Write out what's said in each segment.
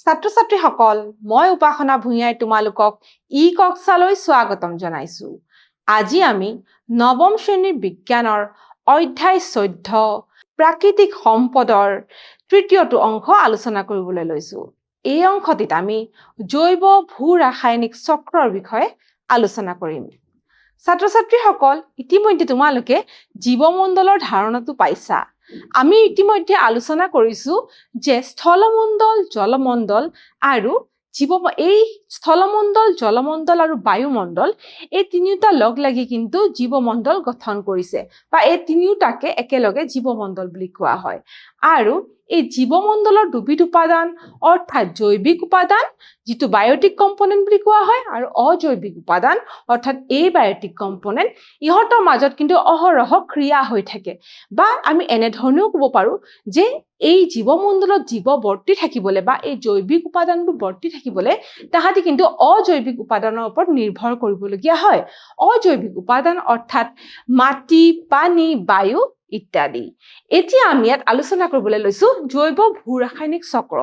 ছাত্ৰ-ছাত্ৰীসকল মই উপাসনা ভূঞাই তোমালোকক কক্সালৈ স্বাগতম জনাইছো। আজি আমি নৱম শ্ৰেণীৰ বিজ্ঞানৰ অধ্যায় 14 প্ৰাকৃতিক সম্পদৰ তৃতীয়টো অংশ আলোচনা কৰিবলৈ লৈছো। এই অংশটিত আমি জৈৱ ভূ-ৰাসায়নিক চক্ৰৰ বিষয়ে আলোচনা কৰিম। ছাত্ৰ-ছাত্ৰীসকল ইতিমধ্যে তোমালোকে জীৱমণ্ডলৰ ধাৰণাটো পাইছা। আমি ইতিমধ্যে আলোচনা কৰিছো যে স্থলমণ্ডল, জলমণ্ডল আৰু এই স্থলমণ্ডল, জলমণ্ডল আৰু বায়ুমণ্ডল এই তিনিটা লগ লাগি কিন্তু জীৱমণ্ডল গঠন কৰিছে বা এই তিনিটাকে একেলগে জীৱমণ্ডল বুলি কোৱা হয়। আৰু এই জীৱমণ্ডলৰ দুবিধ উপাদান অৰ্থাৎ জৈৱিক উপাদান যিটো বায়টিক কম্পোনেন্ট বুলি কোৱা হয় আৰু অজৈৱিক উপাদান অৰ্থাৎ এবায়টিক কম্পোনেন্ট, ইহঁতৰ মাজত কিন্তু অহৰহ ক্ৰিয়া হৈ থাকে। বা আমি এনেধৰণেও ক'ব পাৰো যে এই জীৱমণ্ডলত জীৱ বৰ্তি থাকিবলৈ বা এই জৈৱিক উপাদানবোৰ বৰ্তি থাকিবলৈ তাহাঁতি কিন্তু অজৈৱিক উপাদানৰ ওপৰত নিৰ্ভৰ কৰিবলগীয়া হয়। অজৈৱিক উপাদান অৰ্থাৎ মাটি, পানী, বায়ু ইত্যাদি। এতিয়া আমি ইয়াত আলোচনা কৰিবলৈ লৈছো জৈৱ ভূ-ৰাসায়নিক চক্ৰ।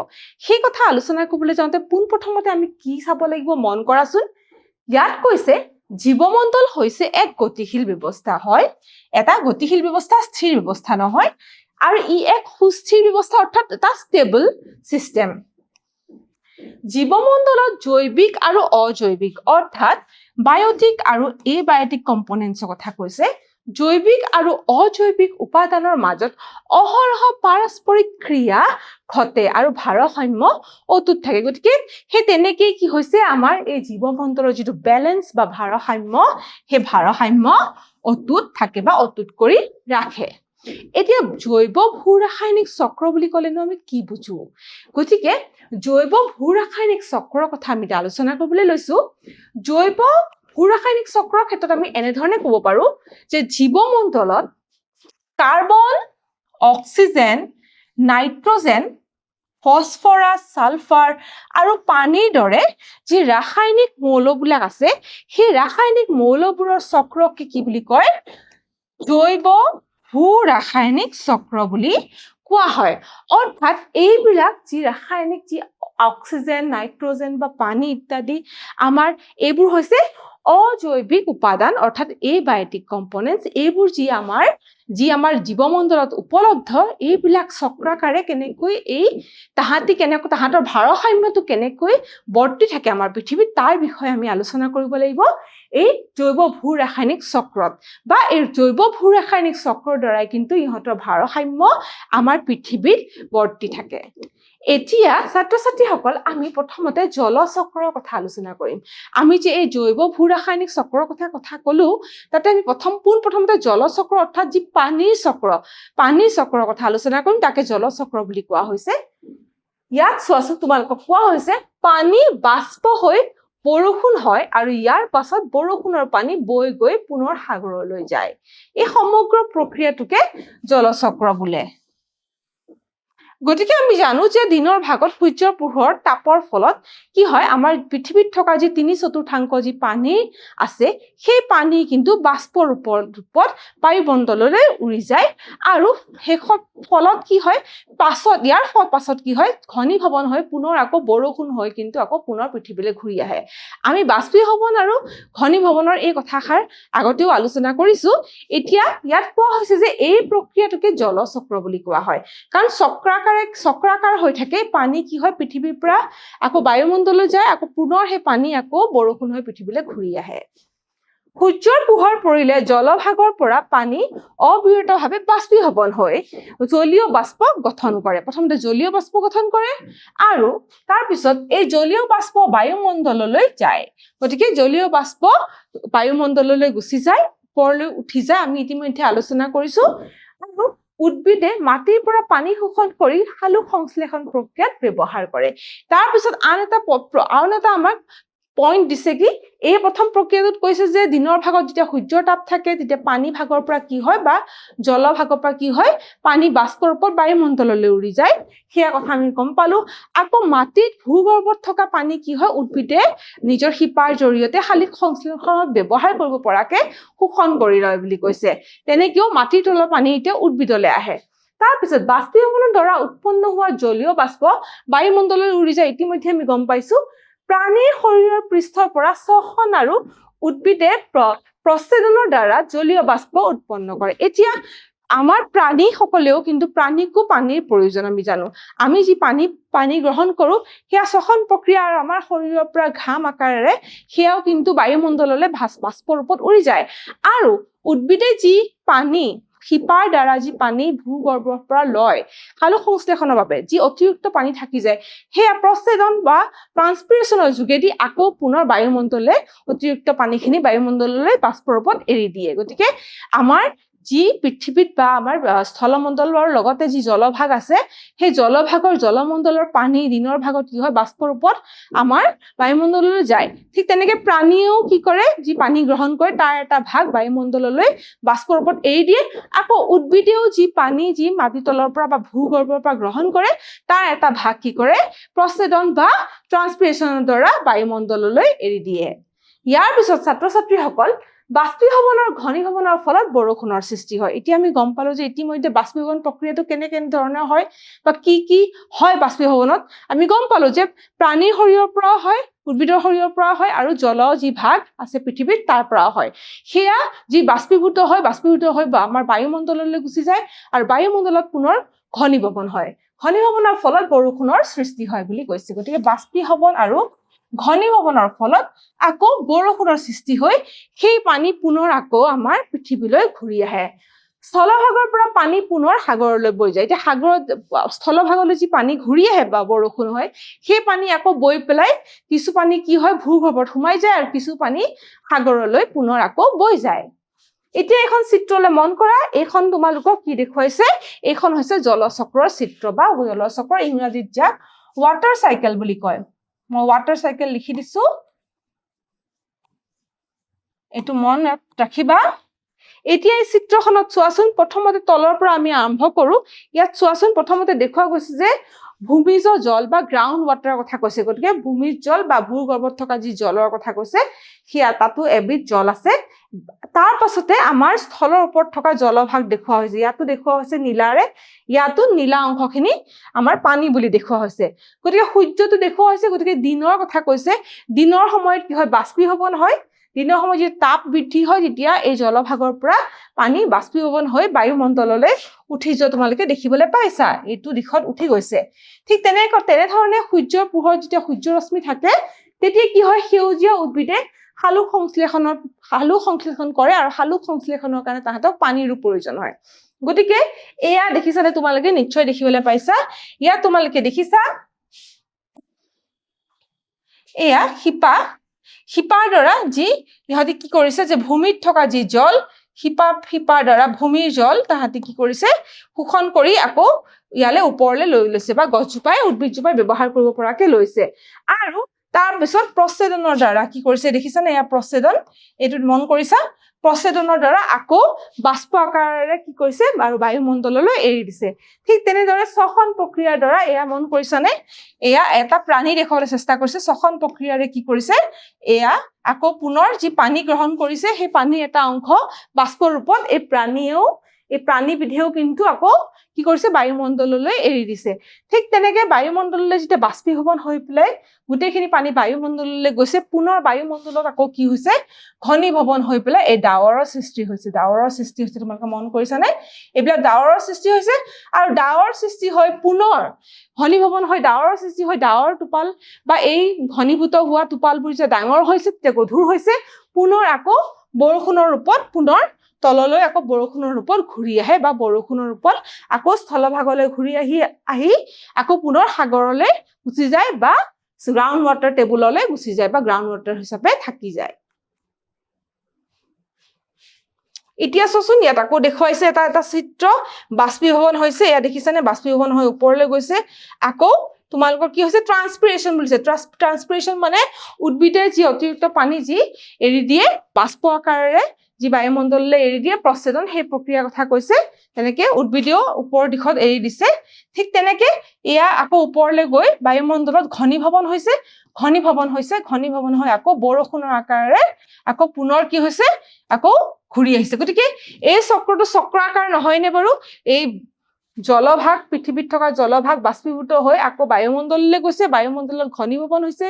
সেই কথা আলোচনা কৰিবলৈ যাওঁতে পোনপ্ৰথমতে আমি কি চাব লাগিব মন কৰাচোন। ইয়াত কৈছে জীৱমণ্ডল হৈছে এক গতিশীল ব্যৱস্থা হয়। এটা গতিশীল ব্যৱস্থা, স্থিৰ ব্যৱস্থা নহয়। আৰু ই এক সুস্থিৰ ব্যৱস্থা অৰ্থাৎ এটা ষ্টেবল চিষ্টেম। জীৱমণ্ডলত জৈৱিক আৰু অজৈৱিক অৰ্থাৎ বায়টিক আৰু এবায়টিক কম্পোনেন্টছৰ কথা কৈছে। জৈৱিক আৰু অজৈৱিক উপাদানৰ মাজত অহৰহ পাৰস্পৰিক ক্ৰিয়া ঘটে আৰু ভাৰসাম্য অটুট থাকে। গতিকে সেই তেনেকেই কি হৈছে আমাৰ এই জীৱমণ্ডলৰ যিটো বেলেঞ্চ বা ভাৰসাম্য, সেই ভাৰসাম্য অটুট থাকে বা অটুট কৰি ৰাখে। এতিয়া জৈৱ ভূ-ৰাসায়নিক চক্ৰ বুলি ক'লেনো আমি কি বুজো? গতিকে জৈৱ ভূ-ৰাসায়নিক চক্ৰৰ কথা আমি আলোচনা কৰিবলৈ লৈছো। জৈৱ ভূ-ৰাসায়নিক চক্ৰৰ ক্ষেত্ৰত আমি এনেধৰণে ক'ব পাৰো যে জীৱমণ্ডলত carbon, oxygen, nitrogen, phosphorus, sulphur আৰু পানীৰ দৰে যি ৰাসায়নিক মৌলবিলাক আছে, সেই ৰাসায়নিক মৌলবোৰৰ চক্ৰকে কি বুলি কয়? জৈৱ ভূ-ৰাসায়নিক চক্ৰ বুলি কোৱা হয়। অৰ্থাৎ এইবিলাক যি ৰাসায়নিক যি অক্সিজেন, নাইট্ৰজেন বা পানী ইত্যাদি আমাৰ এইবোৰ হৈছে অজৈৱিক উপাদান অৰ্থাৎ এবায়টিক কম্পোনেন্টছ। এইবোৰ যি আমাৰ জীৱমণ্ডলত উপলব্ধ, এইবিলাক চক্ৰাকাৰে কেনেকৈ তাহাঁতৰ ভাৰসাম্যটো কেনেকৈ বৰ্তি থাকে আমাৰ পৃথিৱীত, তাৰ বিষয়ে আমি আলোচনা কৰিব লাগিব এই জৈৱ ভূ-ৰাসায়নিক চক্ৰত। বা এই জৈৱ ভূ-ৰাসায়নিক চক্ৰৰ দ্বাৰাই কিন্তু ইহঁতৰ ভাৰসাম্য আমাৰ পৃথিৱীত বৰ্তি থাকে। এতিয়া ছাত্ৰ-ছাত্ৰীসকল আমি প্ৰথমতে জলচক্ৰৰ কথা আলোচনা কৰিম। আমি যে এই জৈৱ ভূ-ৰাসায়নিক চক্ৰৰ কথা ক'লো, তাতে আমি পোনপ্ৰথমতে জলচক্ৰ অৰ্থাৎ যি পানীৰ চক্ৰৰ কথা আলোচনা কৰিম, তাকে জলচক্ৰ বুলি কোৱা হৈছে। ইয়াত চোৱাচোন, তোমালোকক কোৱা হৈছে পানী বাষ্প হৈ বৰষুণ হয় আৰু ইয়াৰ পাছত বৰষুণৰ পানী বৈ গৈ পুনৰ সাগৰলৈ যায়। এই সমগ্ৰ প্ৰক্ৰিয়াটোকে জলচক্ৰ বোলে। গতিকে আমি জানো যে দিনৰ ভাগত সূৰ্যৰ পোহৰ তাপৰ ফলত কি হয়, আমাৰ পৃথিৱীত থকা যি 3/4 যি পানী আছে, সেই পানী কিন্তু বাষ্পৰ ৰূপত বায়ুমণ্ডললৈ উৰি যায় আৰু শেষত ফলত কি হয়, ইয়াৰ পাছত কি হয়, ঘনীভৱন হৈ পুনৰ আকৌ বৰষুণ হৈ কিন্তু আকৌ পুনৰ পৃথিৱীলৈ ঘূৰি আহে। আমি বাষ্পীভৱন আৰু ঘনীভৱনৰ এই কথাষাৰ আগতেও আলোচনা কৰিছো। এতিয়া ইয়াত কোৱা হৈছে যে এই প্ৰক্ৰিয়াটোকে জলচক্ৰ বুলি কোৱা হয়। কাৰণ চক্ৰাকাৰ হৈ থাকে, পানী কি হয় পৃথিৱীৰ পৰা আকৌ বায়ুমণ্ডললৈ যায়, আকৌ পুনৰ সেই পানী আকৌ বৰষুণ হৈ পৃথিৱীলৈ ঘূৰি আহে। সূৰ্যৰ পোহৰ পৰিলে জলভাগৰ পৰা পানী অবিৰতভাৱে বাষ্পীভৱন হৈ জলীয় বাষ্প গঠন কৰে। প্ৰথমতে জলীয় বাষ্প গঠন কৰে আৰু তাৰপিছত এই জলীয় বাষ্প বায়ুমণ্ডললৈ যায়। গতিকে জলীয় বাষ্প বায়ুমণ্ডললৈ গুচি যায়, ওপৰলৈ উঠি যায়, আমি ইতিমধ্যে আলোচনা কৰিছো। আৰু উদ্ভিদে মাটিৰ পৰা পানী শোষণ কৰি সালোক সংশ্লেষণ প্ৰক্ৰিয়াত ব্যৱহাৰ কৰে। তাৰপিছত আন এটা আমাক পইণ্ট দিছে কি, এই প্ৰথম প্ৰক্ৰিয়াটোত কৈছে যে দিনৰ ভাগত যেতিয়া সূৰ্যৰ তাপ থাকে, তেতিয়া পানী ভাগৰ পৰা কি হয় বা জলভাগৰ পৰা কি হয়, পানী বাষ্পৰ ওপৰত বায়ুমণ্ডললৈ উৰি যায়। সেয়া কথা আমি গম পালো। আকৌ মাটিত ভূগৰ্ভত থকা পানী কি হয়, উদ্ভিদে নিজৰ শিপাৰ জৰিয়তে সালোক সংশ্লেষণত ব্যৱহাৰ কৰিব পৰাকে শোষণ কৰি লয় বুলি কৈছে। তেনেকেও মাটিৰ তলৰ পানী এতিয়া উদ্ভিদলৈ আহে। তাৰপিছত বাষ্পীভৱনৰ দ্বাৰা উৎপন্ন হোৱা জলীয় বাষ্প বায়ুমণ্ডললৈ উৰি যায় ইতিমধ্যে আমি গম পাইছো প্ৰাণীৰ শৰীৰৰ পৃষ্ঠৰ পৰা শ্বসন আৰু উদ্ভিদে প্ৰচ্ছেদনৰ দ্বাৰা জলীয় বাষ্প উৎপন্ন কৰে এতিয়া আমাৰ প্ৰাণী সকলেও কিন্তু প্ৰাণীকো পানীৰ প্ৰয়োজন আমি জানো আমি যি পানী গ্ৰহণ কৰো সেয়া শ্বসন প্ৰক্ৰিয়া আৰু আমাৰ শৰীৰৰ পৰা ঘাম আকাৰেৰে সেয়াও কিন্তু বায়ুমণ্ডললৈ বাষ্পৰ ৰূপত উৰি যায় আৰু উদ্ভিদে যি পানী শিপাৰ দ্বাৰা যি পানী ভূগৰ্ভৰ পৰা লয় সালোক সংশ্লেষণৰ বাবে যি অতিৰিক্ত পানী থাকি যায় সেয়া প্ৰচ্ছেদন বা ট্ৰান্সপিৰেশ্যনৰ যোগেদি আকৌ পুনৰ বায়ুমণ্ডললৈ অতিৰিক্ত পানীখিনি বায়ুমণ্ডললৈ বাষ্পৰ ৰূপত এৰি দিয়ে গতিকে আমাৰ যি পৃথিৱীত বা আমাৰ স্থলমণ্ডলৰ লগতে যি জলভাগ আছে সেই জলভাগৰ জলমণ্ডলৰ পানী দিনৰ ভাগত কি হয় বাষ্পৰ ৰূপত আমাৰ বায়ুমণ্ডললৈ যায় ঠিক তেনেকে প্ৰাণীয়েও কি কৰে যি পানী গ্ৰহণ কৰে তাৰ এটা ভাগ বায়ুমণ্ডললৈ বাষ্পৰ ৰূপত এৰি দিয়ে আকৌ উদ্ভিদেও যি পানী যি মাটিৰ তলৰ পৰা বা ভূগৰ্ভৰ পৰা গ্ৰহণ কৰে তাৰ এটা ভাগ কি কৰে প্ৰচ্ছেদন বা ট্ৰান্সপিৰেশ্যনৰ দ্বাৰা বায়ুমণ্ডললৈ এৰি দিয়ে ইয়াৰ পিছত ছাত্ৰ ছাত্ৰীসকল বাষ্পীভৱনৰ ঘনীভৱনৰ ফলত বৰষুণৰ সৃষ্টি হয় এতিয়া আমি গম পালো যে ইতিমধ্যে বাষ্পীভৱন প্ৰক্ৰিয়াটো কেনে ধৰণৰ হয় বা কি হয় বাষ্পীভৱনত আমি গম পালো যে প্ৰাণীৰ শৰীৰৰ পৰা হয় উদ্ভিদৰ শৰীৰৰ পৰা হয় আৰু জল যি ভাগ আছে পৃথিৱীত তাৰ পৰা হয় সেয়া যি বাষ্পীভূত হয় বা আমাৰ বায়ুমণ্ডললৈ গুচি যায় আৰু বায়ুমণ্ডলত পুনৰ ঘনীভৱন হয় ঘনীভৱনৰ ফলত বৰষুণৰ সৃষ্টি হয় বুলি কৈছে গতিকে বাষ্পীভৱন আৰু ঘনীভৱনৰ ফলত আকৌ বৰষুণৰ সৃষ্টি হৈ সেই পানী পুনৰ আকৌ আমাৰ পৃথিৱীলৈ ঘূৰি আহে স্থলভাগৰ পৰা পানী পুনৰ সাগৰলৈ বৈ যায় এতিয়া সাগৰত স্থলভাগলৈ যি পানী ঘূৰি আহে বা বৰষুণ হয় সেই পানী আকৌ বৈ পেলাই কিছু পানী কি হয় ভূগৰ্ভত সোমাই যায় আৰু কিছু পানী সাগৰলৈ পুনৰ আকৌ বৈ যায় এতিয়া এখন চিত্ৰলৈ মন কৰা এইখন তোমালোকক কি দেখুৱাইছে এইখন হৈছে জলচক্ৰৰ চিত্ৰ বা জলচক্ৰৰ ইংৰাজীত যাক ৱাটাৰ চাইকেল বুলি কয় মই ৱাটাৰ চাইকেল লিখি দিছো এইটো মন ৰাখিবা এতিয়া এই চিত্ৰখনত চোৱাচোন প্ৰথমতে তলৰ পৰা আমি আৰম্ভ কৰো ইয়াত চোৱাচোন প্ৰথমতে দেখুৱা গৈছে যে ভূমিজ জল বা গ্ৰাউণ্ড ৱাটাৰৰ কথা কৈছে গতিকে ভূমিজ জল বা ভূগৰ্ভত থকা যি জলৰ কথা কৈছে সেয়া তাতো এবিধ জল আছে তাৰ পাছতে আমাৰ স্থলৰ ওপৰত থকা জলভাগ দেখুৱা হৈছে ইয়াতো দেখুৱা হৈছে নীলাৰে ইয়াতো নীলা অংশখিনি আমাৰ পানী বুলি দেখুৱা হৈছে গতিকে সূৰ্যটো দেখুৱা হৈছে গতিকে দিনৰ কথা কৈছে দিনৰ সময়ত কি হয় বাষ্পীভৱন হয় দিনৰ সময়ত যেতিয়া তাপ বৃদ্ধি হয় তেতিয়া এই জলভাগৰ পৰা পানী বাষ্পীভৱন হৈ বায়ুমণ্ডললৈ উঠি যোৱা তোমালোকে দেখিবলৈ পাইছা এইটো দিশত উঠি গৈছে ঠিক তেনেধৰণে সূৰ্যৰ পোহৰত যেতিয়া সূৰ্য ৰশ্মি থাকে তেতিয়া কি হয় সেউজীয়া উদ্ভিদে সালোক সংশ্লেষণ কৰে আৰু সালোক সংশ্লেষণৰ কাৰণে তাহাঁতক পানীৰো প্ৰয়োজন হয় গতিকে এয়া দেখিছানে তোমালোকে নিশ্চয় দেখিবলৈ পাইছা ইয়াত তোমালোকে দেখিছা এয়া শিপাৰ দ্বাৰা যি ইহঁতে কি কৰিছে যে ভূমিত থকা যি জল শিপাৰ দ্বাৰা ভূমিৰ জল তাহাঁতে কি কৰিছে শোষণ কৰি আকৌ ইয়ালে ওপৰলৈ লৈ লৈছে বা গছজোপাই উদ্ভিদজোপাই ব্যৱহাৰ কৰিব পৰাকে লৈছে আৰু তাৰ পিছত প্ৰচ্ছেদনৰ দ্বাৰা কি কৰিছে দেখিছানে এয়া প্ৰচ্ছেদন এইটো মন কৰিছা প্ৰচ্ছেদনৰ দ্বাৰা আকৌ বাষ্প আকাৰেৰে কি কৰিছে আৰু বায়ুমণ্ডললৈ এৰি দিছে ঠিক তেনেদৰে শ্বসন প্ৰক্ৰিয়াৰ দ্বাৰা এয়া মন কৰিছানে এয়া এটা প্ৰাণী দেখুৱাবলৈ চেষ্টা কৰিছে শ্বসন প্ৰক্ৰিয়াৰে কি কৰিছে এয়া আকৌ পুনৰ যি পানী গ্ৰহণ কৰিছে সেই পানীৰ এটা অংশ বাষ্পৰ ৰূপত এই প্ৰাণীবিধেও কিন্তু আকৌ কি কৰিছে বায়ুমণ্ডললৈ এৰি দিছে ঠিক তেনেকে বায়ুমণ্ডললৈ যেতিয়া বাষ্পীভৱন হৈ পেলাই গোটেইখিনি পানী বায়ুমণ্ডললৈ গৈছে পুনৰ বায়ুমণ্ডলত আকৌ কি হৈছে ঘনীভৱন হৈ পেলাই এই ডাৱৰৰ সৃষ্টি হৈছে তোমালোকে মন কৰিছানে এইবিলাক ডাৱৰৰ সৃষ্টি হৈছে আৰু ডাৱৰ সৃষ্টি হৈ পুনৰ ঘনীভৱন হৈ ডাৱৰৰ সৃষ্টি হৈ ডাৱৰ টোপাল বা এই ঘনীভূত হোৱা টোপালবোৰ যে ডাঙৰ হৈছে তেতিয়া গধুৰ হৈছে পুনৰ আকৌ বৰষুণৰ ৰূপত পুনৰ তললৈ আকৌ বৰষুণৰ ৰূপত ঘূৰি আহে বা বৰষুণৰ ৰূপত আকৌ স্থলভাগলৈ ঘূৰি আহি আকৌ পুনৰ সাগৰলৈ গুচি যায় বা গ্ৰাউণ্ড ৱাটাৰ টেবুললৈ গুচি যায় বা গ্ৰাউণ্ড ৱাটাৰ হিচাপে থাকি যায় এতিয়া চোৱাচোন ইয়াত আকৌ দেখুৱাইছে এটা চিত্ৰ বাষ্পীভৱন হৈছে এয়া দেখিছানে বাষ্পীভৱন হৈ ওপৰলৈ গৈছে আকৌ তোমালোকৰ কি হৈছে ট্ৰান্সপিৰেশ্যন বুলিছে ট্ৰান্সপিৰেশ্যন মানে উদ্ভিদে যি অতিৰিক্ত পানী যি এৰি দিয়ে বাষ্প আকাৰেৰে যি বায়ুমণ্ডললৈ এৰি দিয়ে প্ৰচ্ছেদন সেই প্ৰক্ৰিয়াৰ কথা কৈছে তেনেকে উদ্ভিদেও ওপৰৰ দিশত এৰি দিছে ঠিক তেনেকে এয়া আকৌ ওপৰলৈ গৈ বায়ুমণ্ডলত ঘনীভৱন হৈ আকৌ বৰষুণৰ আকাৰেৰে আকৌ পুনৰ কি হৈছে আকৌ ঘূৰি আহিছে গতিকে এই চক্ৰটো চক্ৰাকাৰ নহয়নে বাৰু এই জলভাগ পৃথিৱীত থকা জলভাগ বাষ্পীভূত হৈ আকৌ বায়ুমণ্ডললৈ গৈছে, বায়ুমণ্ডলত ঘনীভৱন হৈছে,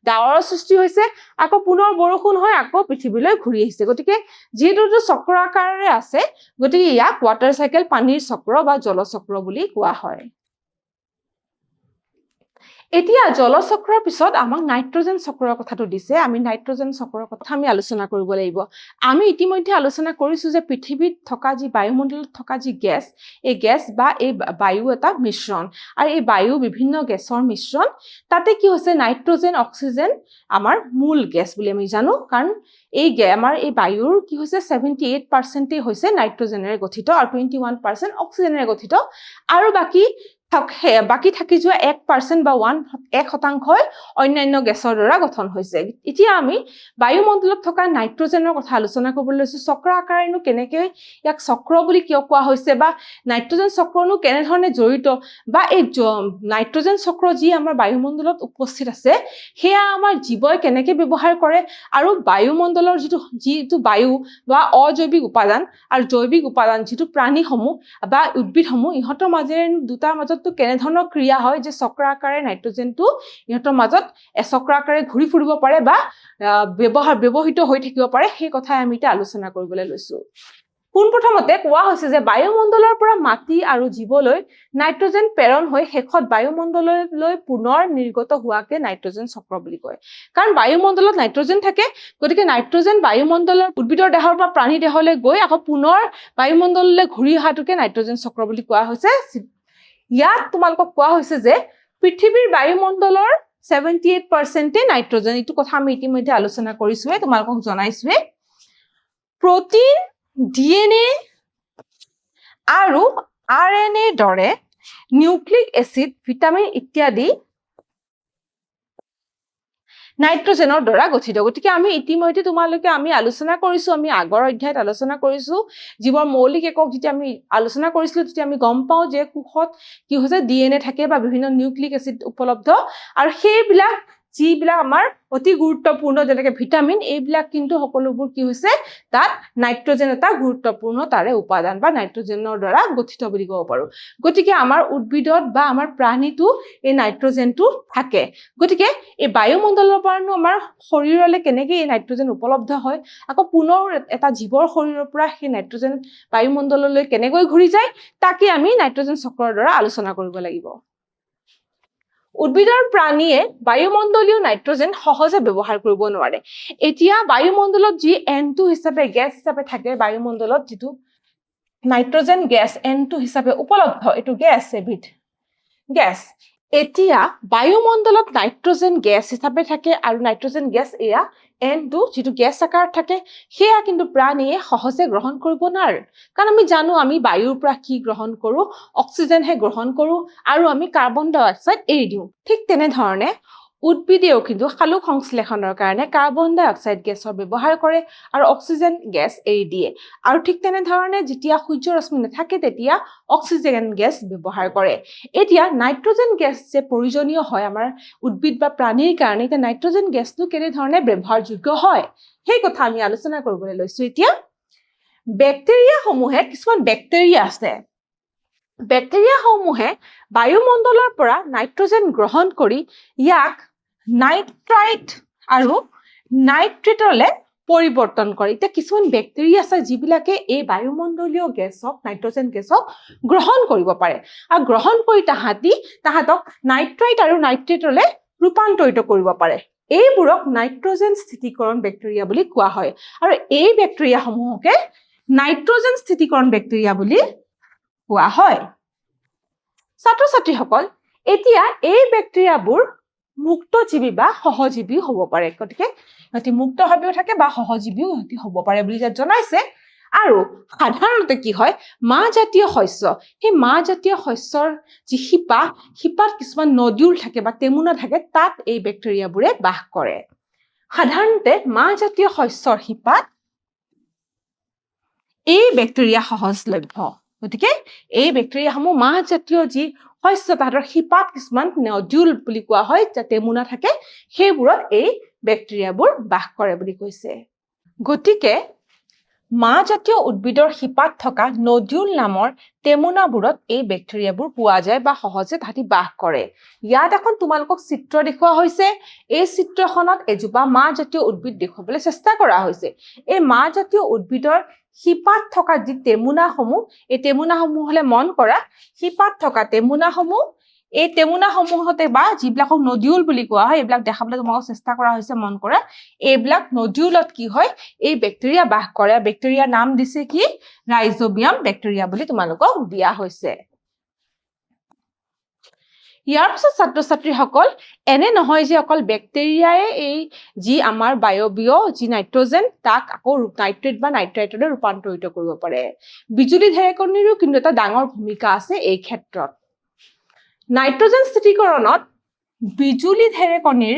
ডাৱৰৰ সৃষ্টি হৈছে, আকৌ পুনৰ বৰষুণ হৈ আকৌ পৃথিৱীলৈ ঘূৰি আহিছে। গতিকে যিহেতু চক্ৰ আকাৰেৰে আছে, গতিকে ইয়াক ৱাটাৰ চাইকেল, পানীৰ চক্ৰ বা জলচক্ৰ বুলি কোৱা হয়। এতিয়া জলচক্ৰৰ পিছত আমাক নাইট্ৰজেন চক্ৰৰ কথাটো দিছে। আমি নাইট্ৰজেন চক্ৰৰ কথা আমি আলোচনা কৰিব লাগিব। আমি ইতিমধ্যে আলোচনা কৰিছো যে পৃথিৱীত থকা যি বায়ুমণ্ডলত থকা যি গেছ, এই গেছ বা এই বায়ু এটা মিশ্ৰণ, আৰু এই বায়ু বিভিন্ন গেছৰ মিশ্ৰণ। তাতে কি হৈছে, নাইট্ৰজেন অক্সিজেন আমাৰ মূল গেছ বুলি আমি জানো, কাৰণ আমাৰ এই বায়ুৰ কি হৈছে 78% হৈছে নাইট্ৰজেনেৰে গঠিত আৰু 21% অক্সিজেনেৰে গঠিত, আৰু বাকী থাকি যোৱা 1% বা 1% অন্যান্য গেছৰ দ্বাৰা গঠন হৈছে। এতিয়া আমি বায়ুমণ্ডলত থকা নাইট্ৰজেনৰ কথা আলোচনা কৰিবলৈ লৈছো। চক্ৰ আকাৰেনো কেনেকৈ ইয়াক চক্ৰ বুলি কিয় কোৱা হৈছে, বা নাইট্ৰজেন চক্ৰনো কেনেধৰণে জড়িত, বা এই নাইট্ৰজেন চক্ৰ যি আমাৰ বায়ুমণ্ডলত উপস্থিত আছে সেয়া আমাৰ জীৱই কেনেকৈ ব্যৱহাৰ কৰে, আৰু বায়ুমণ্ডলৰ যিটো বায়ু বা অজৈৱিক উপাদান আৰু জৈৱিক উপাদান যিটো প্ৰাণীসমূহ বা উদ্ভিদসমূহ, ইহঁতৰ দুটাৰ মাজততো কেনেধৰণৰ ক্ৰিয়া হয় যে চক্ৰ আকাৰে নাইট্ৰজেনটো ইহঁতৰ মাজত চক্ৰ আকাৰে ঘূৰি ফুৰিব পাৰে বা ব্যৱহৃত হৈ থাকিব পাৰে, সেই কথাই আমি এতিয়া আলোচনা কৰিবলৈ লৈছো। পোনপ্ৰথমতে কোৱা হৈছে যে বায়ুমণ্ডলৰ পৰা মাটি আৰু জীৱলৈ নাইট্ৰজেন প্ৰেৰণ হৈ শেষত বায়ুমণ্ডললৈ পুনৰ নিৰ্গত হোৱাকে নাইট্ৰজেন চক্ৰ বুলি কয়। কাৰণ বায়ুমণ্ডলত নাইট্ৰজেন থাকে, গতিকে নাইট্ৰজেন বায়ুমণ্ডলৰ উদ্ভিদৰ দেহৰ পৰা প্ৰাণী দেহলৈ গৈ আকৌ পুনৰ বায়ুমণ্ডললৈ ঘূৰি অহাটোকে নাইট্ৰজেন চক্ৰ বুলি কোৱা হৈছে। ইয়াত তোমালোকক কোৱা হৈছে যে পৃথিৱীৰ বায়ুমণ্ডলৰ 78% নাইট্ৰজেন, এইটো কথা আমি ইতিমধ্যে আলোচনা কৰিছোৱে, তোমালোকক জনাইছোৱে। প্ৰটিন, DNA আৰু RNA দৰে নিউক্লিক এচিড, ভিটামিন ইত্যাদি নাইট্ৰজেনৰ দ্বাৰা গঠিত। গতিকে আমি ইতিমধ্যে আমি আলোচনা কৰিছো, আমি আগৰ অধ্যায়ত আলোচনা কৰিছো, যিবোৰ মৌলিক একক যেতিয়া আমি আলোচনা কৰিছিলো তেতিয়া আমি গম পাওঁ যে কোষত কি হৈছে DNA থাকে বা বিভিন্ন নিউক্লিক এচিড উপলব্ধ, আৰু সেইবিলাক যিবিলাক আমাৰ অতি গুৰুত্বপূৰ্ণ যেনেকৈ ভিটামিন, এইবিলাক কিন্তু সকলোবোৰ কি হৈছে তাত নাইট্ৰজেন এটা গুৰুত্বপূৰ্ণ তাৰে উপাদান বা নাইট্ৰজেনৰ দ্বাৰা গঠিত বুলি ক'ব পাৰো। গতিকে আমাৰ উদ্ভিদত বা আমাৰ প্ৰাণীটো এই নাইট্ৰজেনটো থাকে। গতিকে এই বায়ুমণ্ডলৰ পৰানো আমাৰ শৰীৰলৈ কেনেকৈ এই নাইট্ৰজেন উপলব্ধ হয়, আকৌ পুনৰ এটা জীৱৰ শৰীৰৰ পৰা সেই নাইট্ৰজেন বায়ুমণ্ডললৈ কেনেকৈ ঘূৰি যায়, তাকে আমি নাইট্ৰজেন চক্ৰৰ দ্বাৰা আলোচনা কৰিব লাগিব। উদ্ভিদৰ প্ৰাণীয়ে বায়ুমণ্ডলীয় নাইট্ৰজেন সহজে ব্যৱহাৰ কৰিব নোৱাৰে। এতিয়া বায়ুমণ্ডলত যি N2 হিচাপে গেছ হিচাপে থাকে, বায়ুমণ্ডলত যিটো নাইট্ৰজেন গেছ N2 হিচাপে উপলব্ধ, এইটো গেছ এবিধ গেছ। এতিয়া বায়ুমণ্ডলত নাইট্ৰজেন গেছ হিচাপে থাকে, আৰু নাইট্ৰজেন গেছ এয়া N2 যিটো গেছ আকাৰত থাকে, সেয়া কিন্তু প্ৰাণীয়ে সহজে গ্ৰহণ কৰিব নোৱাৰে। কাৰণ আমি জানো আমি বায়ুৰ পৰা কি গ্ৰহণ কৰো, অক্সিজেনহে গ্ৰহণ কৰো, আৰু আমি কাৰ্বন ডাই অক্সাইড এৰি দিওঁ। ঠিক তেনেধৰণে উদ্ভিদেও কিন্তু সালোক সংশ্লেষণৰ কাৰণে কাৰ্বন ডাই অক্সাইড গেছৰ ব্যৱহাৰ কৰে আৰু অক্সিজেন গেছ এৰি দিয়ে। আৰু ঠিক তেনেধৰণে যেতিয়া সূৰ্য ৰশ্মি নাথাকে তেতিয়া অক্সিজেন গেছ ব্যৱহাৰ কৰে। এতিয়া নাইট্ৰজেন গেছ যে প্ৰয়োজনীয় হয় আমাৰ উদ্ভিদ বা প্ৰাণীৰ কাৰণে, এতিয়া নাইট্ৰজেন গেছটো কেনেধৰণে ব্যৱহাৰযোগ্য হয় সেই কথা আমি আলোচনা কৰিবলৈ লৈছো। এতিয়া বেক্টেৰিয়াসমূহে, কিছুমান বেক্টেৰিয়া আছে, বেক্টেৰিয়াসমূহে বায়ুমণ্ডলৰ পৰা নাইট্ৰজেন গ্ৰহণ কৰি ইয়াক নাইট্ৰাইট আৰু নাইট্ৰেটলৈ পৰিৱৰ্তন কৰে। এতিয়া কিছুমান বেক্টেৰিয়া আছে যিবিলাকে এই বায়ুমণ্ডলীয় গেছক, নাইট্ৰজেন গেছক গ্ৰহণ কৰিব পাৰে, আৰু গ্ৰহণ কৰি তাহাঁতক নাইট্ৰাইট আৰু নাইট্ৰেটলৈ ৰূপান্তৰিত কৰিব পাৰে। এইবোৰক নাইট্ৰজেন স্থিতিকৰণ বেক্টেৰিয়া বুলি কোৱা হয়, আৰু এই বেক্টেৰিয়াসমূহকে নাইট্ৰজেন স্থিতিকৰণ বেক্টেৰিয়া বুলি কোৱা হয়। ছাত্ৰ ছাত্ৰীসকল, এতিয়া এই বেক্টেৰিয়াবোৰ মুক্তজীৱী বা সহজীৱীও হ'ব পাৰে। গতিকে সিহঁতি মুক্তভাৱেও থাকে বা সহজীৱীও সিহঁতি হ'ব পাৰে বুলি ইয়াত জনাইছে। আৰু সাধাৰণতে কি হয়, মাহজাতীয় শস্য, সেই মাহজাতীয় শস্যৰ যি শিপাত কিছুমান নডিউল থাকে বা টেমুনা থাকে, তাত এই বেক্টেৰিয়াবোৰে বাস কৰে। সাধাৰণতে মাহজাতীয় শস্যৰ শিপাত এই বেক্টেৰিয়া সহজলভ্য। গতিকে এই বেক্টেৰিয়াসমূহ মাহজাতীয় যি শস্য, তাহাঁতৰ শিপাত কিছুমান নডিউল বুলি কোৱা হয়, টেমুনা থাকে, সেইবোৰত এই বেক্টেৰিয়াবোৰ বাস কৰে বুলি কৈছে। গতিকে মাহজাতীয় উদ্ভিদৰ শিপাত থকা নডিউল নামৰ টেমুনাবোৰত এই বেক্টেৰিয়াবোৰ পোৱা যায় বা সহজে তাহাঁতি বাস কৰে। ইয়াত এখন তোমালোকক চিত্ৰ দেখুওৱা হৈছে। এই চিত্ৰখনত এজোপা মাহজাতীয় উদ্ভিদ দেখুৱাবলৈ চেষ্টা কৰা হৈছে। এই মাহজাতীয় উদ্ভিদৰ শিপাত থকা যি টেমুনাসমূহ, এই টেমুনাসমূহলৈ মন কৰা, শিপাত থকা টেমুনাসমূহ, এই টেমুনাসমূহতে বা যিবিলাকক নডিউল বুলি কোৱা হয়, এইবিলাক দেখাবলৈ তোমাক চেষ্টা কৰা হৈছে, মন কৰা। এইবিলাক নডিউলত কি হয়, এই বেক্টেৰিয়া বাস কৰে। বেক্টেৰিয়াৰ নাম দিছে কি? ৰাইজোবিয়াম বেক্টেৰিয়া বুলি তোমালোকক দিয়া হৈছে। ইয়াৰ পিছত ছাত্ৰ-ছাত্ৰীসকল, এনে নহয় যে অকল বেক্টেৰিয়াই এই যি আমাৰ বায়বীয় যি নাইট্ৰজেন তাক আকৌ নাইট্ৰেট বা নাইট্ৰাইটলৈ ৰূপান্তৰিত কৰিব পাৰে। বিজুলী ঢেৰেকণিৰো কিন্তু এটা ডাঙৰ ভূমিকা আছে এই ক্ষেত্ৰত। নাইট্ৰজেন স্থিতিকৰণত বিজুলী ঢেৰেকণিৰ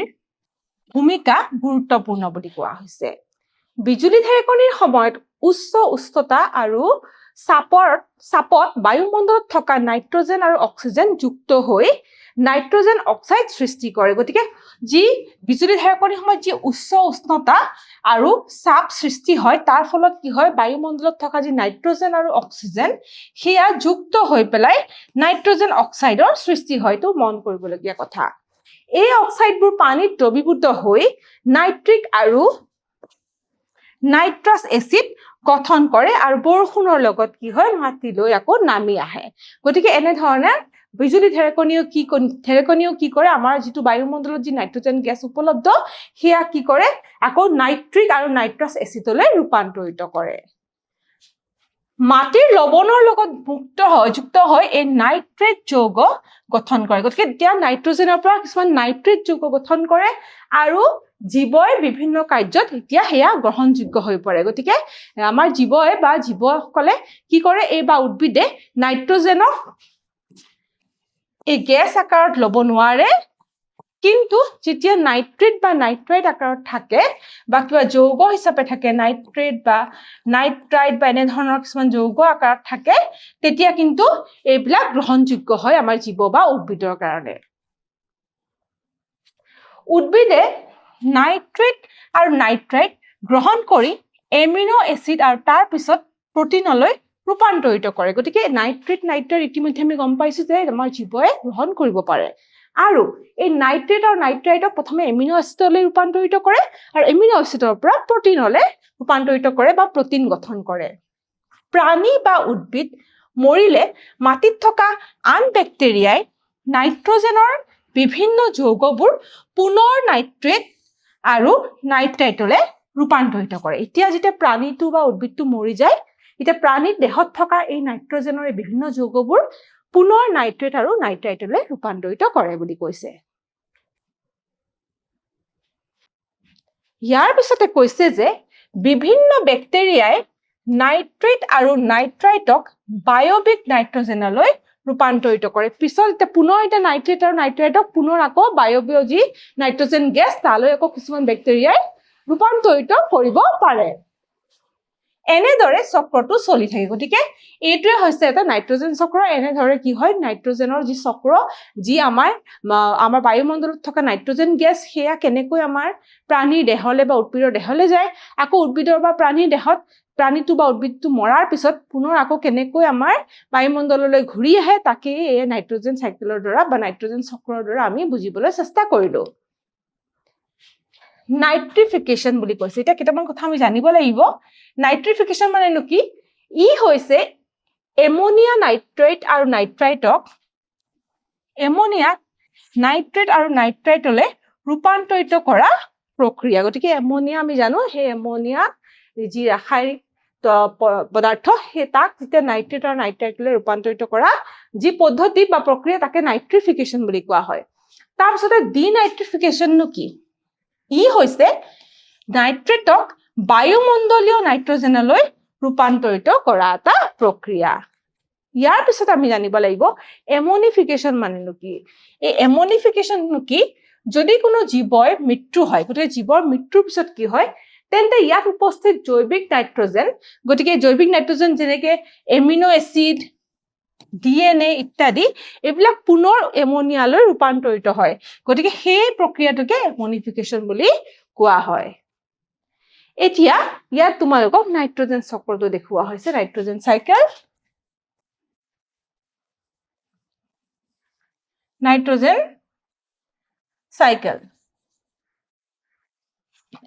ভূমিকা গুৰুত্বপূৰ্ণ বুলি কোৱা হৈছে। বিজুলী ঢেৰেকণিৰ সময়ত উচ্চ উষ্ণতা আৰু চাপত বায়ুমণ্ডলত থকা নাইট্ৰজেন আৰু অক্সিজেন যুক্ত হৈ নাইট্ৰজেন অক্সাইড সৃষ্টি কৰে। গতিকে যি বিজুলী ঢেৰেকণিৰ সময়ত যি উচ্চ উষ্ণতা আৰু চাপ সৃষ্টি হয়, তাৰ ফলত কি হয়, বায়ুমণ্ডলত থকা যি নাইট্ৰজেন আৰু অক্সিজেন সেয়া যুক্ত হৈ পেলাই নাইট্ৰজেন অক্সাইডৰ সৃষ্টি হয়। তো মন কৰিবলগীয়া কথা। এই অক্সাইডবোৰ পানীত দ্ৰৱীভূত হৈ নাইট্ৰিক আৰু নাইট্ৰাছ এচিড গঠন কৰে আৰু বৰষুণৰ লগত কি হয়, মাটিলৈ আকৌ নামি আহে। গতিকে এনেধৰণে বিজুলী ঢেৰেকণিও কি কৰে, আমাৰ যিটো বায়ুমণ্ডলত যি নাইট্ৰজেন গেছ উপলব্ধ সেয়া কি কৰে, আকৌ নাইট্ৰিক আৰু নাইট্ৰাছ এচিডলৈ ৰূপান্তৰিত কৰে। মাটিৰ লৱণৰ লগত যুক্ত হৈ এই নাইট্ৰেট যৌগ গঠন কৰে। গতিকে এতিয়া নাইট্ৰজেনৰ পৰা কিছুমান নাইট্ৰেট যৌগ গঠন কৰে আৰু জীৱই বিভিন্ন কাৰ্যত এতিয়া সেয়া গ্ৰহণযোগ্য হৈ পৰে। গতিকে আমাৰ জীৱসকলে কি কৰে, এই বা উদ্ভিদে নাইট্ৰজেনক এই গেছ আকাৰত ল'ব নোৱাৰে, কিন্তু যেতিয়া নাইট্ৰেট বা নাইট্ৰাইট আকাৰত থাকে বা কিবা যৌগ হিচাপে থাকে, নাইট্ৰেট বা নাইট্ৰাইট বা এনেধৰণৰ কিছুমান যৌগ আকাৰত থাকে, তেতিয়া কিন্তু এইবিলাক গ্ৰহণযোগ্য হয় আমাৰ জীৱ বা উদ্ভিদৰ কাৰণে। উদ্ভিদে নাইট্ৰেট আৰু নাইট্ৰাইট গ্ৰহণ কৰি এমিনো এচিড আৰু তাৰ পিছত প্ৰটিনলৈ ৰূপান্তৰিত কৰে। গতিকে নাইট্ৰেট নাইট্ৰাইট ইতিমধ্যে আমি গম পাইছো যে আমাৰ জীৱই গ্ৰহণ কৰিব পাৰে। আৰু এই নাইট্ৰেট আৰু নাইট্ৰাইটক প্ৰথমে এমিনো এচিডলৈ ৰূপান্তৰিত কৰে আৰু এমিনো এচিডৰ পৰা প্ৰটিনলৈ ৰূপান্তৰিত কৰে বা প্ৰটিন গঠন কৰে। প্ৰাণী বা উদ্ভিদ মৰিলে মাটিত থকা আন বেক্টেৰিয়াই নাইট্ৰজেনৰ বিভিন্ন যৌগবোৰ পুনৰ নাইট্ৰেট আৰু নাইট্ৰাইটলৈ ৰূপান্তৰিত কৰে। এতিয়া যেতিয়া প্ৰাণীটো বা উদ্ভিদটো মৰি যায়, এতিয়া প্ৰাণীৰ দেহত থকা এই নাইট্ৰজেনৰ বিভিন্ন যৌগবোৰ পুনৰ নাইট্ৰেট আৰু নাইট্ৰাইটলৈ ৰূপান্তৰিত কৰে বুলি কৈছে। ইয়াৰ পিছতে কৈছে যে বিভিন্ন বেক্টেৰিয়াই নাইট্ৰেট আৰু নাইট্ৰাইটক বায়বিক নাইট্ৰজেনলৈ ৰূপান্তৰিত কৰে। পিছত এতিয়া নাইট্ৰেট আৰু নাইট্ৰাইটক পুনৰ আকৌ বায়বীয় যি নাইট্ৰজেন গেছ তালৈ আকৌ কিছুমান বেক্টেৰিয়াই ৰূপান্তৰিত কৰিব পাৰে। এনেদৰে চক্ৰটো চলি থাকে। গতিকে এইটোৱে হৈছে এটা নাইট্ৰজেন চক্ৰ। এনেদৰে কি হয়, নাইট্ৰজেনৰ যি চক্ৰ, যি আমাৰ বায়ুমণ্ডলত থকা নাইট্ৰজেন গেছ সেয়া কেনেকৈ আমাৰ প্ৰাণীৰ দেহলৈ বা উদ্ভিদৰ দেহলৈ যায়, আকৌ উদ্ভিদৰ বা প্ৰাণীৰ দেহত প্ৰাণীটো বা উদ্ভিদটো মৰাৰ পিছত পুনৰ আকৌ কেনেকৈ আমাৰ বায়ুমণ্ডললৈ ঘূৰি আহে, তাকেই এই নাইট্ৰজেন চাইকেলৰ দ্বাৰা বা নাইট্ৰজেন চক্ৰৰ দ্বাৰা আমি বুজিবলৈ চেষ্টা কৰিলো। নাইট্ৰিফিকেশ্যন বুলি কৈছে। এতিয়া কেইটামান কথা আমি জানিব লাগিব। নাইট্ৰিফিকেশ্যন মানেনো কি? ই হৈছে এমনিয়া নাইট্ৰেট আৰু নাইট্ৰাইটক নাইট্ৰেট আৰু নাইট্ৰাইটলৈ ৰূপান্তৰিত কৰা প্ৰক্ৰিয়া। গতিকে এমনিয়া আমি জানো, সেই এমনিয়া যি ৰাসায়নিক পদাৰ্থ, সেই তাক যেতিয়া নাইট্ৰেট আৰু নাইট্ৰাইটলৈ ৰূপান্তৰিত কৰা যি পদ্ধতি বা প্ৰক্ৰিয়া, তাকে নাইট্ৰিফিকেশ্যন বুলি কোৱা হয়। তাৰপিছতে ডিনাইট্ৰিফিকেশ্যননো কি? ই হৈছে নাইট্ৰেটক বায়ুমণ্ডলীয় নাইট্ৰজেনলৈ ৰূপান্তৰিত কৰা এটা প্ৰক্ৰিয়া। ইয়াৰ পিছত আমি জানিব লাগিব এমনিফিকেশ্যন মানেনো কি? এই এমনিফিকেশ্যননো কি? যদি কোনো জীৱৰ মৃত্যু হয়, গতিকে জীৱৰ মৃত্যুৰ পিছত কি হয়, তেন্তে ইয়াত উপস্থিত জৈৱিক নাইট্ৰজেন, গতিকে জৈৱিক নাইট্ৰজেন যেনেকে এমিনো এচিড, DNA ইত্যাদি, এইবিলাক পুনৰ এমনিয়ালৈ ৰূপান্তৰিত হয়। গতিকে সেই প্ৰক্ৰিয়াটোকে এমনিফিকেশ্যন বুলি কোৱা হয়। এতিয়া ইয়াত তোমালোকক নাইট্ৰজেন চক্ৰটো দেখুওৱা হৈছে নাইট্ৰজেন চাইকেল নাইট্ৰজেন চাইকেল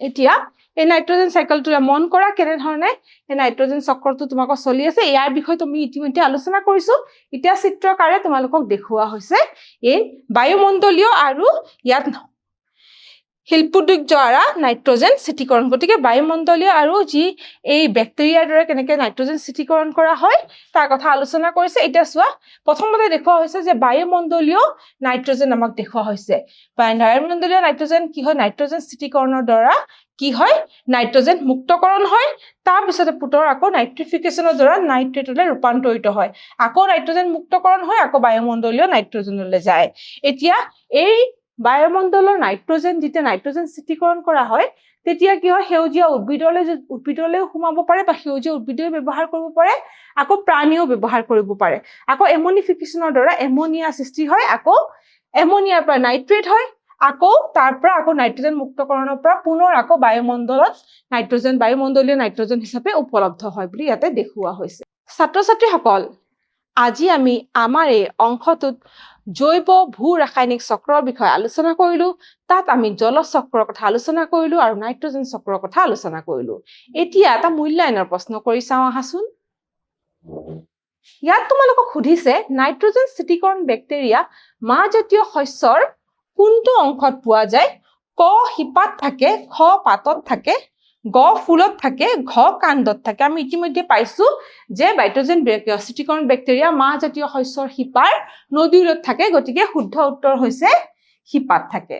এতিয়া এই নাইট্ৰজেন চাইকেলটো মন কৰা কেনে ধৰণে এই নাইট্ৰজেন চক্ৰটো তোমালোকৰ চলি আছে ইয়াৰ বিষয়ে তুমি ইতিমধ্যে আলোচনা কৰিছো এতিয়া চিত্ৰকাৰে তোমালোকক দেখুওৱা হৈছে এই বায়ুমণ্ডলীয় আৰু ইয়াত শিল্পোদ্যোগ দ্বাৰা নাইট্ৰজেন স্থিতিকৰণ গতিকে বায়ুমণ্ডলীয় আৰু যি এই ব্যাক্টেৰিয়াৰ দ্বাৰা কেনেকৈ নাইট্ৰজেন স্থিতিকৰণ কৰা হয় তাৰ কথা আলোচনা কৰিছে এতিয়া চোৱা প্ৰথমতে দেখুওৱা হৈছে যে বায়ুমণ্ডলীয় নাইট্ৰজেন আমাক দেখুওৱা হৈছে বায়ুমণ্ডলীয় নাইট্ৰজেন কি হয় নাইট্ৰজেন স্থিতিকৰণৰ দ্বাৰা কি হয় নাইট্ৰজেন মুক্তকৰণ হয় তাৰ পিছতে পুনৰ আকৌ নাইট্ৰিফিকেশনৰ দ্বাৰা নাইট্ৰেটলৈ ৰূপান্তৰিত হয় আকৌ নাইট্ৰজেন মুক্তকৰণ হয় আকৌ বায়ুমণ্ডলীয় নাইট্ৰজেনলৈ যায় এতিয়া এই বায়ুমণ্ডলৰ নাইট্ৰজেন যেতিয়া নাইট্ৰজেন স্থিতিকৰণ কৰা হয় তেতিয়া কি হয় সেউজীয়া উদ্ভিদলৈ সোমাব পাৰে বা সেউজীয়া উদ্ভিদে ব্যৱহাৰ কৰিব পাৰে আকৌ প্ৰাণীও ব্যৱহাৰ কৰিব পাৰে আকৌ এমনিফিকেশনৰ দ্বাৰা এমনিয়া সৃষ্টি হয় আকৌ এমনিয়াৰ পৰা নাইট্ৰেট হয় আকৌ তাৰ পৰা আকৌ নাইট্ৰজেন মুক্তকৰণৰ পৰা পুনৰ আকৌ বায়ুমণ্ডলত নাইট্ৰজেন বায়ুমণ্ডলীয় নাইট্ৰজেন হিচাপে উপলব্ধ হয় বুলি ইয়াতে দেখুওৱা হৈছে ছাত্ৰ-ছাত্ৰীসকল আজি আমি আমাৰ এই অংশটোত জৈৱ ভূ ৰাসায়নিক চক্ৰৰ বিষয়ে আলোচনা কৰিলো তাত আমি জল চক্ৰৰ কথা আলোচনা কৰিলো আৰু নাইট্ৰজেন চক্ৰৰ কথা আলোচনা কৰিলো এতিয়া এটা মূল্যায়নৰ প্ৰশ্ন কৰি চাওঁ আহাচোন ইয়াত তোমালোকক সুধিছে নাইট্ৰজেন স্থিতিকৰণ ব্যাক্টেৰিয়া মাহজাতীয় শস্যৰ কোনটো অংশত পোৱা যায় ক শিপাত থাকে খ পাতত থাকে গ ফুলত থাকে ঘ কাণ্ডত থাকে আমি ইতিমধ্যে পাইছো যে নাইট্ৰজেন স্থিতিকৰণ ব্যাক্টেৰিয়া মাহজাতীয় শস্যৰ শিপাৰ নদীৰত থাকে গতিকে শুদ্ধ উত্তৰ হৈছে শিপাত থাকে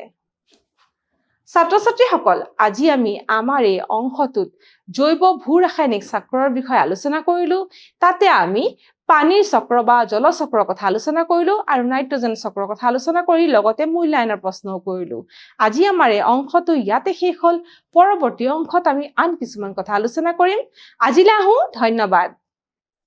ছাত্ৰ-ছাত্ৰীসকল আজি আমি আমাৰ এই অংশটোত জৈৱ ভূ ৰাসায়নিক চক্ৰৰ বিষয়ে আলোচনা কৰিলো তাতে আমি পানীৰ চক্ৰ বা জল চক্ৰৰ কথা আলোচনা কৰিলো আৰু নাইট্ৰজেন চক্ৰৰ কথা আলোচনা কৰি লগতে মূল্যায়নৰ প্ৰশ্নও কৰিলো আজি আমাৰ এই অংশটো ইয়াতে শেষ হ'ল পৰৱৰ্তী অংশত আমি আন কিছুমান কথা আলোচনা কৰিম আজিলৈ আহো ধন্যবাদ